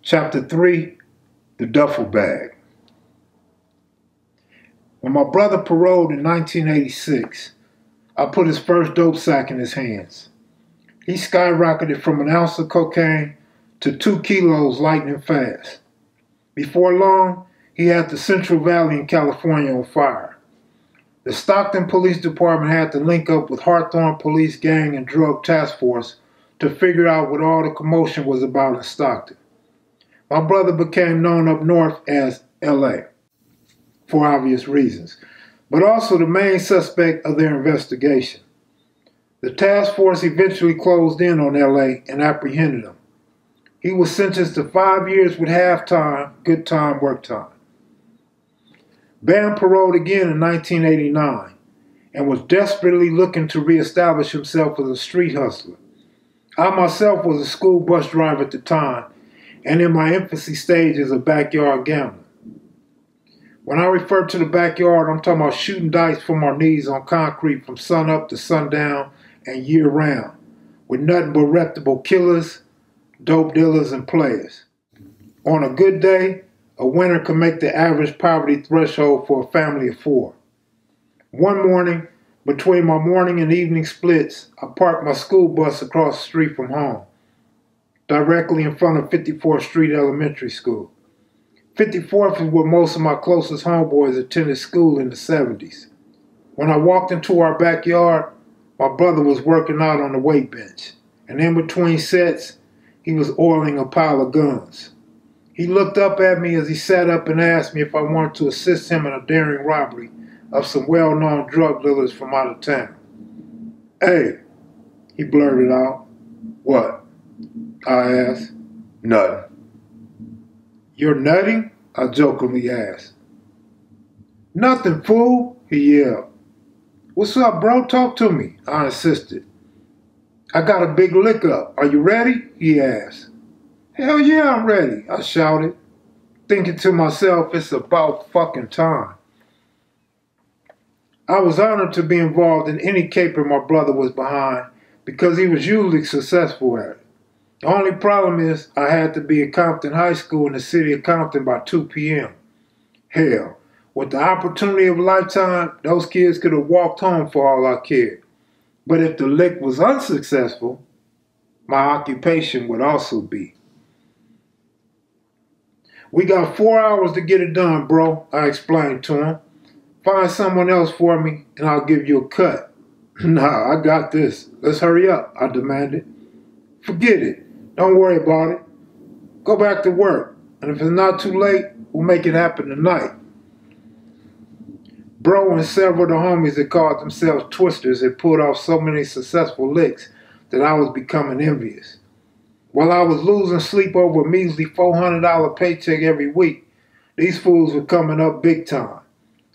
Chapter 3, The Duffel Bag. When my brother paroled in 1986, I put his first dope sack in his hands. He skyrocketed from an ounce of cocaine to 2 kilos lightning fast. Before long, he had the Central Valley in California on fire. The Stockton Police Department had to link up with Hawthorne Police Gang and Drug Task Force to figure out what all the commotion was about in Stockton. My brother became known up north as LA, for obvious reasons, but also the main suspect of their investigation. The task force eventually closed in on LA and apprehended him. He was sentenced to 5 years with half time, good time, work time. Bam paroled again in 1989 and was desperately looking to reestablish himself as a street hustler. I myself was a school bus driver at the time and in my infancy stage as a backyard gambler. When I refer to the backyard, I'm talking about shooting dice from our knees on concrete from sun up to sundown and year round, with nothing but reputable killers, dope dealers, and players. On a good day, a winner can make the average poverty threshold for a family of 4. One morning, between my morning and evening splits, I parked my school bus across the street from home, directly in front of 54th Street Elementary School. 54th is where most of my closest homeboys attended school in the 70s. When I walked into our backyard, my brother was working out on the weight bench, and in between sets, he was oiling a pile of guns. He looked up at me as he sat up and asked me if I wanted to assist him in a daring robbery of some well-known drug dealers from out of town. "Hey," he blurted out. "What?" I asked. "Nothing." "You're nutting?" I jokingly asked. "Nothing, fool," he yelled. "What's up, bro? Talk to me," I insisted. "I got a big lick up. Are you ready?" he asked. "Hell yeah, I'm ready," I shouted, thinking to myself, it's about fucking time. I was honored to be involved in any caper my brother was behind because he was usually successful at it. The only problem is I had to be at Compton High School in the city of Compton by 2 p.m. Hell, with the opportunity of a lifetime, those kids could have walked home for all I cared. But if the lick was unsuccessful, my occupation would also be. "We got 4 hours to get it done, bro," I explained to him. "Find someone else for me and I'll give you a cut." "Nah, I got this. Let's hurry up," I demanded. "Forget it. Don't worry about it. Go back to work, and if it's not too late, we'll make it happen tonight." Bro and several of the homies that called themselves Twisters had pulled off so many successful licks that I was becoming envious. While I was losing sleep over a measly $400 paycheck every week, these fools were coming up big time.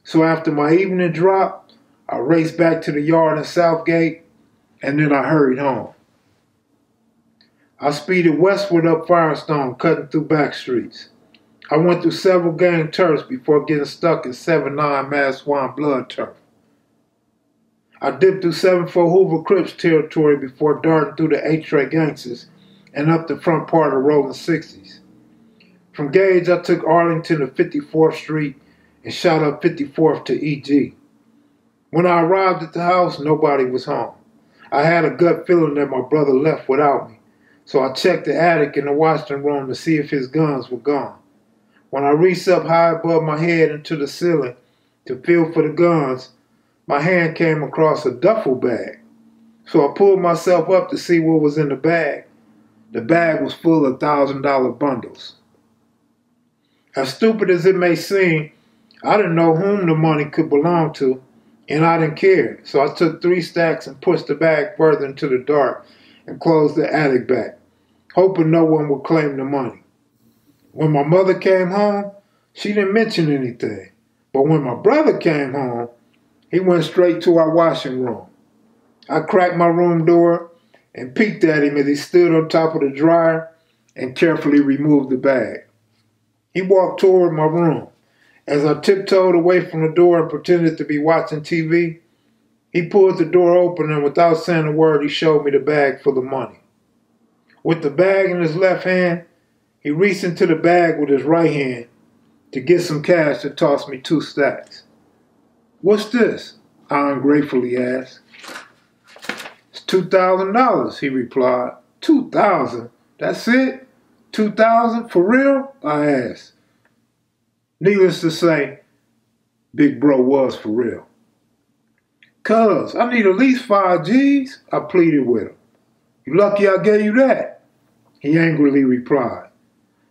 So after my evening drop, I raced back to the yard in Southgate, and then I hurried home. I speeded westward up Firestone, cutting through back streets. I went through several gang turfs before getting stuck in 7-9 Massawan blood turf. I dipped through 7-4 Hoover Crips territory before darting through the H-Ray gangsters and up the front part of Rolling 60s. From Gage, I took Arlington to 54th Street and shot up 54th to EG. When I arrived at the house, nobody was home. I had a gut feeling that my brother left without me, so I checked the attic and the washroom room to see if his guns were gone. When I reached up high above my head into the ceiling to feel for the guns, my hand came across a duffel bag. So I pulled myself up to see what was in the bag. The bag was full of $1,000 bundles. As stupid as it may seem, I didn't know whom the money could belong to, and I didn't care. So I took 3 stacks and pushed the bag further into the dark and closed the attic back, hoping no one would claim the money. When my mother came home, she didn't mention anything. But when my brother came home, he went straight to our washing room. I cracked my room door and peeked at him as he stood on top of the dryer and carefully removed the bag. He walked toward my room. As I tiptoed away from the door and pretended to be watching TV, he pulled the door open and without saying a word, he showed me the bag full of money. With the bag in his left hand, He reached into the bag with his right hand to get some cash and tossed me 2 stacks. "What's this?" I ungratefully asked. "It's $2,000, he replied. "2,000? That's it? 2,000 for real?" I asked. Needless to say, Big Bro was for real. "Cuz, I need at least 5 G's, I pleaded with him. "You lucky I gave you that," he angrily replied.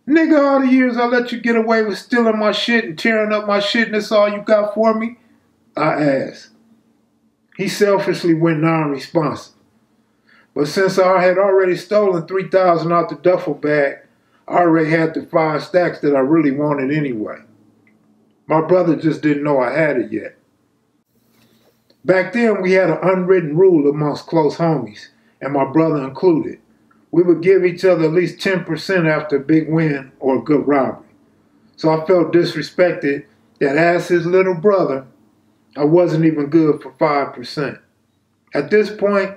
"Nigga, all the years I let you get away with stealing my shit and tearing up my shit and that's all you got for me?" I asked. He selfishly went non-responsive. But since I had already stolen 3,000 out the duffel bag, I already had the 5 stacks that I really wanted anyway. My brother just didn't know I had it yet. Back then, we had an unwritten rule amongst close homies, and my brother included. We would give each other at least 10% after a big win or a good robbery. So I felt disrespected that as his little brother, I wasn't even good for 5%. At this point,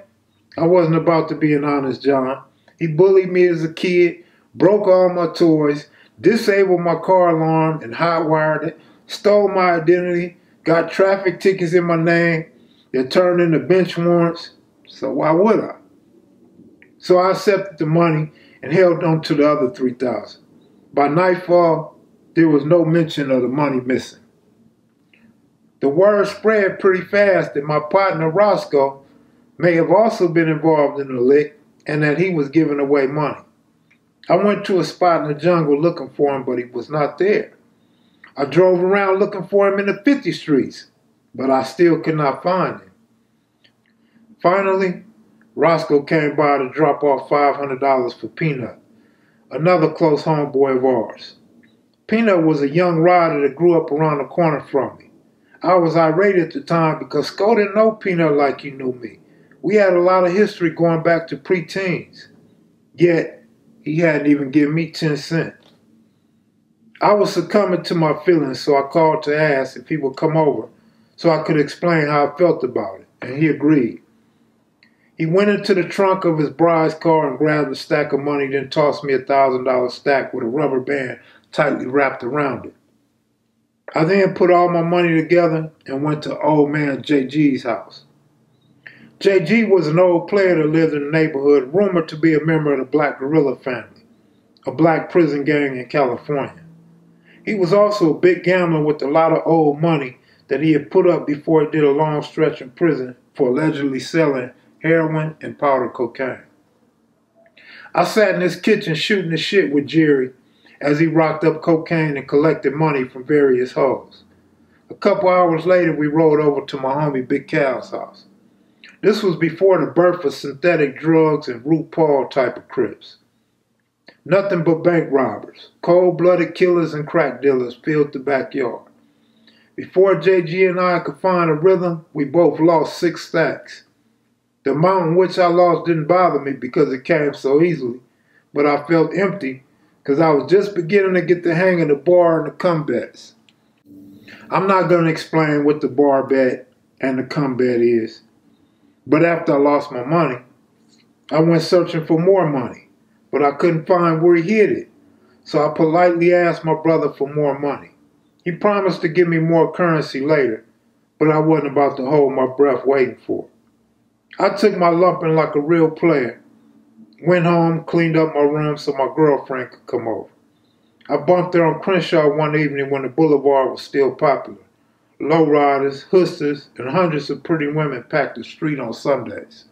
I wasn't about to be an honest John. He bullied me as a kid, broke all my toys, disabled my car alarm and hotwired it, stole my identity, got traffic tickets in my name that turned into bench warrants. So why would I? So I accepted the money and held on to the other 3,000. By nightfall, there was no mention of the money missing. The word spread pretty fast that my partner Rosco may have also been involved in the lick and that he was giving away money. I went to a spot in the jungle looking for him, but he was not there. I drove around looking for him in the 50 streets, but I still could not find him. Finally, Roscoe came by to drop off $500 for Peanut, another close homeboy of ours. Peanut was a young rider that grew up around the corner from me. I was irate at the time because Sco didn't know Peanut like he knew me. We had a lot of history going back to pre-teens. Yet, he hadn't even given me 10 cents. I was succumbing to my feelings, so I called to ask if he would come over so I could explain how I felt about it, and he agreed. He went into the trunk of his bride's car and grabbed a stack of money, then tossed me a $1,000 stack with a rubber band tightly wrapped around it. I then put all my money together and went to old man JG's house. JG was an old player that lived in the neighborhood, rumored to be a member of the Black Gorilla family, a black prison gang in California. He was also a big gambler with a lot of old money that he had put up before he did a long stretch in prison for allegedly selling heroin and powder cocaine. I sat in his kitchen shooting the shit with Jerry as he rocked up cocaine and collected money from various hoes. A couple hours later, we rode over to my homie Big Cal's house. This was before the birth of synthetic drugs and RuPaul type of crips. Nothing but bank robbers, cold-blooded killers and crack dealers filled the backyard. Before JG and I could find a rhythm, we both lost 6 stacks. The amount in which I lost didn't bother me because it came so easily, but I felt empty because I was just beginning to get the hang of the bar and the cum bets. I'm not going to explain what the bar bet and the cum bet is, but after I lost my money, I went searching for more money, but I couldn't find where he hid it, so I politely asked my brother for more money. He promised to give me more currency later, but I wasn't about to hold my breath waiting for it. I took my lumping like a real player, went home, cleaned up my room so my girlfriend could come over. I bumped her on Crenshaw one evening when the boulevard was still popular. Lowriders, hustlers, and hundreds of pretty women packed the street on Sundays.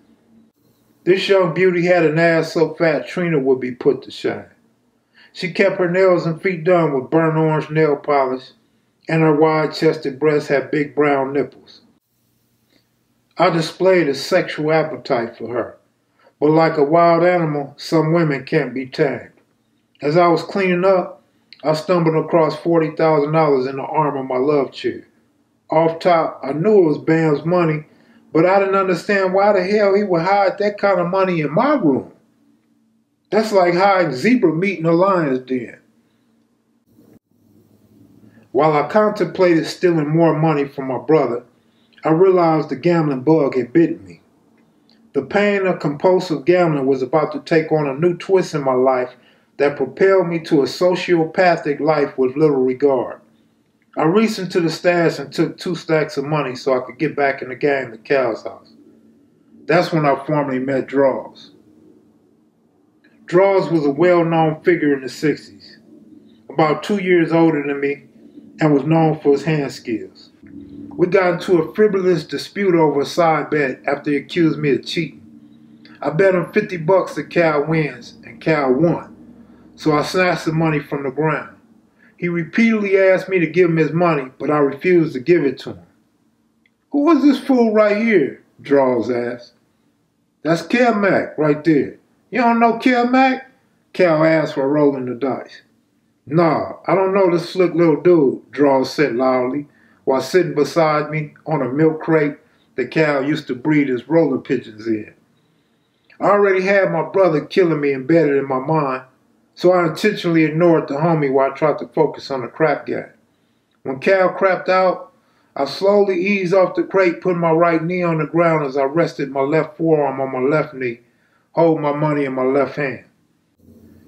This young beauty had an ass so fat Trina would be put to shame. She kept her nails and feet done with burnt orange nail polish, and her wide-chested breasts had big brown nipples. I displayed a sexual appetite for her, but like a wild animal, some women can't be tamed. As I was cleaning up, I stumbled across $40,000 in the arm of my love chair. Off top, I knew it was Bam's money, but I didn't understand why the hell he would hide that kind of money in my room. That's like hiding zebra meat in a lion's den. While I contemplated stealing more money from my brother, I realized the gambling bug had bitten me. The pain of compulsive gambling was about to take on a new twist in my life that propelled me to a sociopathic life with little regard. I reached into the stash and took 2 stacks of money so I could get back in the game at Cal's house. That's when I formally met Draws. Draws was a well-known figure in the 60s, about 2 years older than me, and was known for his hand skills. We got into a frivolous dispute over a side bet after he accused me of cheating. I bet him $50 that Cal wins, and Cal won, so I snatched the money from the ground. He repeatedly asked me to give him his money, but I refused to give it to him. "Who is this fool right here?" Draws asked. "That's Cal Mac right there. You don't know Cal Mac?" Cal asked while rolling the dice. "Nah, I don't know this slick little dude," Draws said loudly, while sitting beside me on a milk crate that Cal used to breed his roller pigeons in. I already had my brother killing me embedded in my mind, so I intentionally ignored the homie while I tried to focus on the crap game. When Cal crapped out, I slowly eased off the crate, putting my right knee on the ground as I rested my left forearm on my left knee, holding my money in my left hand.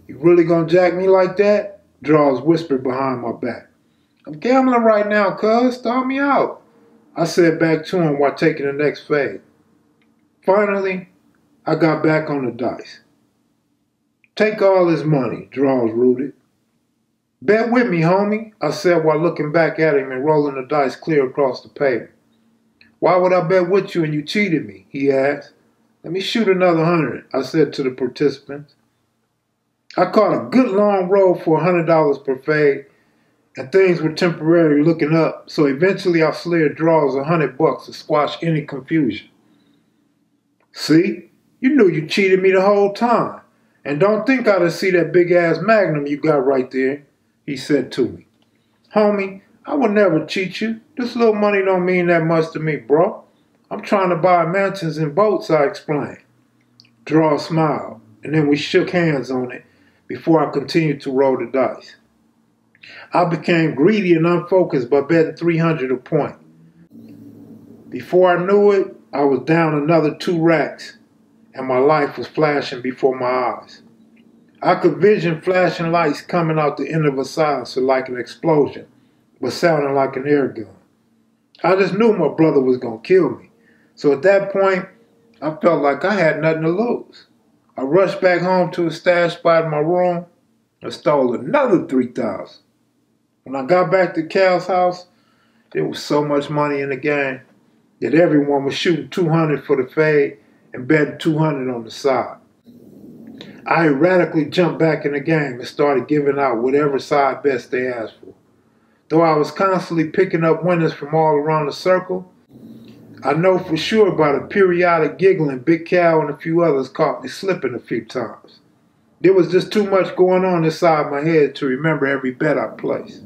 "You really gonna jack me like that?" Draws whispered behind my back. "I'm gambling right now, cuz. Start me out," I said back to him while taking the next fade. Finally, I got back on the dice. "Take all his money," Draws rooted. "Bet with me, homie," I said while looking back at him and rolling the dice clear across the pavement. "Why would I bet with you and you cheated me?" he asked. "Let me shoot another 100, I said to the participants. I caught a good long roll for $100 per fade, and things were temporarily looking up, so eventually I slid Draws $100 to squash any confusion. "See, you knew you cheated me the whole time, and don't think I didn't see that big-ass magnum you got right there," he said to me. "Homie, I would never cheat you. This little money don't mean that much to me, bro. I'm trying to buy mansions and boats," I explained. Draw smiled, and then we shook hands on it before I continued to roll the dice. I became greedy and unfocused by betting 300 a point. Before I knew it, I was down another 2 racks, and my life was flashing before my eyes. I could vision flashing lights coming out the end of a silencer like an explosion, but sounding like an air gun. I just knew my brother was going to kill me, so at that point, I felt like I had nothing to lose. I rushed back home to a stash spot in my room and stole another 3,000. When I got back to Cal's house, there was so much money in the game that everyone was shooting 200 for the fade and betting 200 on the side. I erratically jumped back in the game and started giving out whatever side bets they asked for. Though I was constantly picking up winners from all around the circle, I know for sure by the periodic giggling Big Cal and a few others caught me slipping a few times. There was just too much going on inside my head to remember every bet I placed.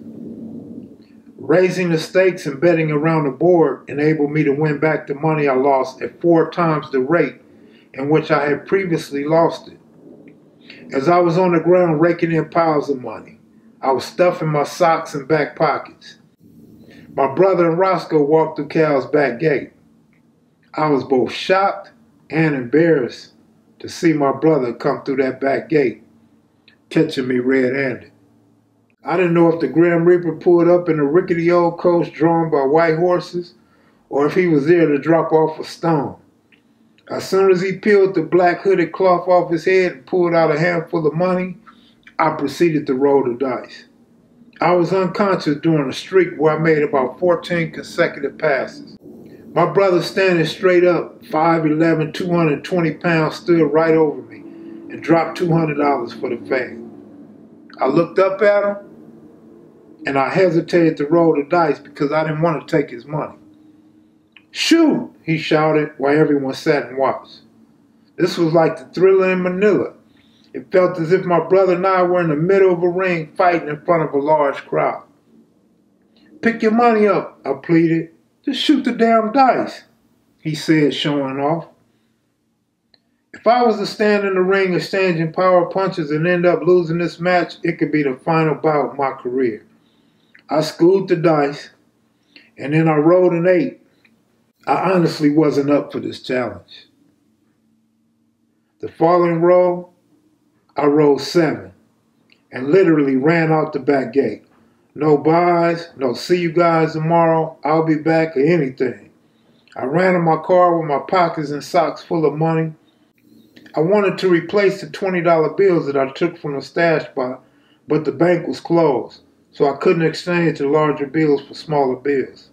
Raising the stakes and betting around the board enabled me to win back the money I lost at 4 times the rate in which I had previously lost it. As I was on the ground raking in piles of money, I was stuffing my socks and back pockets. My brother and Roscoe walked through Cal's back gate. I was both shocked and embarrassed to see my brother come through that back gate, catching me red-handed. I didn't know if the Grim Reaper pulled up in a rickety old coach drawn by white horses, or if he was there to drop off a stone. As soon as he peeled the black hooded cloth off his head and pulled out a handful of money, I proceeded to roll the dice. I was unconscious during a streak where I made about 14 consecutive passes. My brother, standing straight up, 5'11", 220 pounds, stood right over me and dropped $200 for the fade. I looked up at him, and I hesitated to roll the dice because I didn't want to take his money. "Shoot!" he shouted while everyone sat and watched. This was like the Thriller in Manila. It felt as if my brother and I were in the middle of a ring fighting in front of a large crowd. "Pick your money up," I pleaded. "Just shoot the damn dice," he said, showing off. If I was to stand in the ring exchanging power punches and end up losing this match, it could be the final bout of my career. I schooled the dice, and then I rolled an 8. I honestly wasn't up for this challenge. The following roll, I rolled 7, and literally ran out the back gate. No buys, no see you guys tomorrow, I'll be back, or anything. I ran in my car with my pockets and socks full of money. I wanted to replace the $20 bills that I took from the stash spot, but the bank was closed, so I couldn't exchange the larger bills for smaller bills.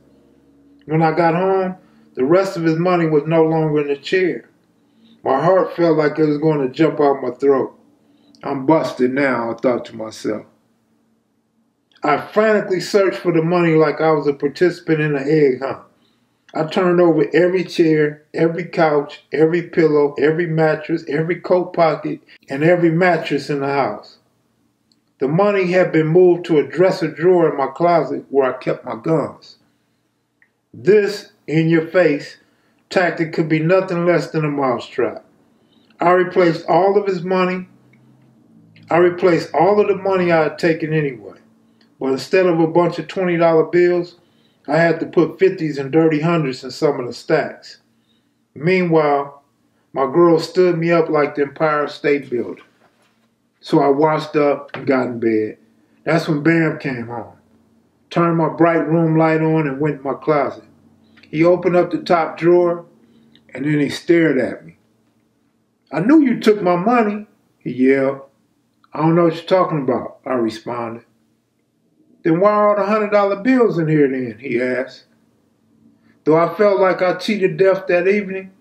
When I got home, the rest of his money was no longer in the chair. My heart felt like it was going to jump out my throat. I'm busted now, I thought to myself. I frantically searched for the money like I was a participant in an egg hunt. I turned over every chair, every couch, every pillow, every mattress, every coat pocket, and every mattress in the house. The money had been moved to a dresser drawer in my closet where I kept my guns. This, in your face, tactic could be nothing less than a mousetrap. I replaced all of his money. I replaced all of the money I had taken anyway. But instead of a bunch of $20 bills, I had to put 50s and dirty hundreds in some of the stacks. Meanwhile, my girl stood me up like the Empire State Building. So I washed up and got in bed. That's when Bam came home. Turned my bright room light on and went in my closet. He opened up the top drawer and then he stared at me. "I knew you took my money," he yelled. "I don't know what you're talking about," I responded. "Then why are all the $100 bills in here then?" he asked. Though I felt like I cheated death that evening,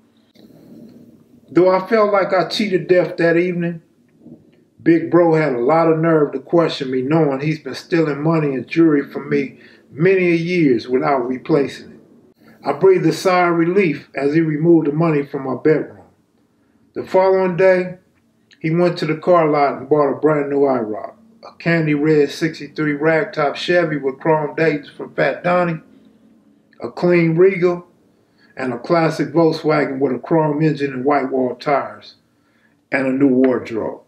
Big Bro had a lot of nerve to question me, knowing he's been stealing money and jewelry from me many years without replacing it. I breathed a sigh of relief as he removed the money from my bedroom. The following day, he went to the car lot and bought a brand new IROC, a candy red 63 ragtop Chevy with chrome dates from Fat Donnie, a clean Regal, and a classic Volkswagen with a chrome engine and white wall tires, and a new wardrobe.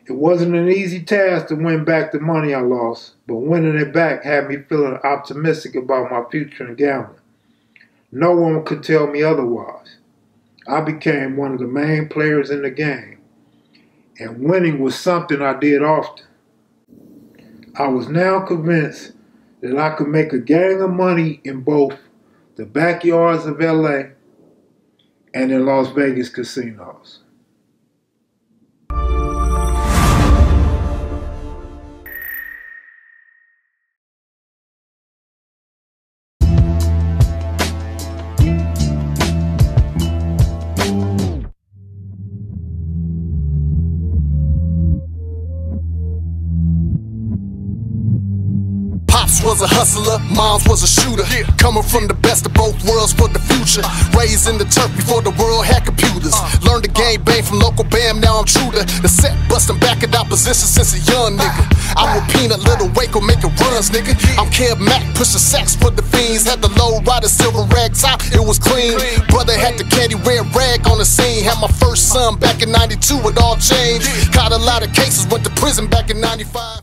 It wasn't an easy task to win back the money I lost, but winning it back had me feeling optimistic about my future in gambling. No one could tell me otherwise. I became one of the main players in the game, and winning was something I did often. I was now convinced that I could make a gang of money in both the backyards of LA and in Las Vegas casinos. Was a hustler, Moms was a shooter. Coming from the best of both worlds for the future. Raised in the turf before the world had computers. Learned the game bang from local Bam, now I'm true to the set, busting back at opposition since a young nigga. I'm with Peanut, Little Waco, making runs, nigga. I'm Kev Mack, pushing sacks for the fiends. Had the low rider, silver rag top, it was clean. Brother had the candy red rag on the scene. Had my first son back in '92, it all changed. Caught a lot of cases, went to prison back in '95.